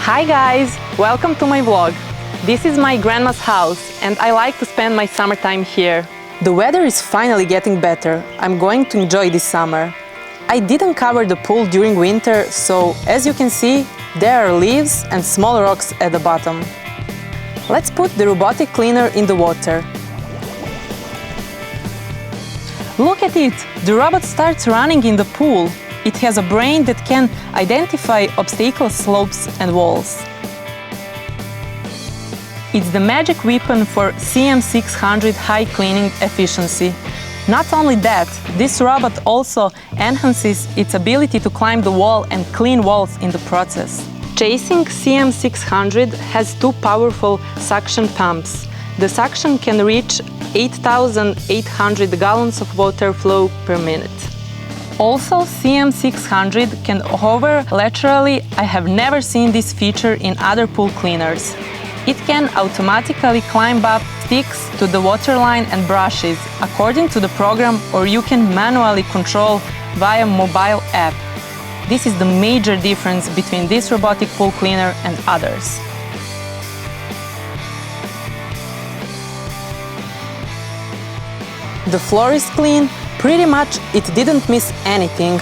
Hi guys! Welcome to my vlog. This is my grandma's house and I like to spend my summertime here. The weather is finally getting better. I'm going to enjoy this summer. I didn't cover the pool during winter, so as you can see, there are leaves and small rocks at the bottom. Let's put the robotic cleaner in the water. Look at it! The robot starts running in the pool. It has a brain that can identify obstacle slopes and walls. It's the magic weapon for CM600 high cleaning efficiency. Not only that, this robot also enhances its ability to climb the wall and clean walls in the process. Chasing CM600 has two powerful suction pumps. The suction can reach 8,800 gallons of water flow per minute. Also, CM600 can hover laterally. I have never seen this feature in other pool cleaners. It can automatically climb up sticks to the waterline and brushes according to the program, or you can manually control via mobile app. This is the major difference between this robotic pool cleaner and others. The floor is clean. Pretty much it didn't miss anything.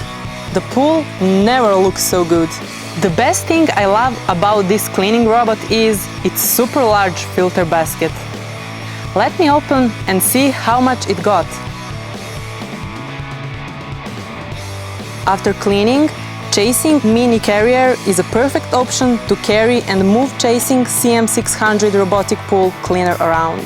The pool never looks so good. The best thing I love about this cleaning robot is its super large filter basket. Let me open and see how much it got. After cleaning, chasing mini carrier is a perfect option to carry and move chasing CM600 robotic pool cleaner around.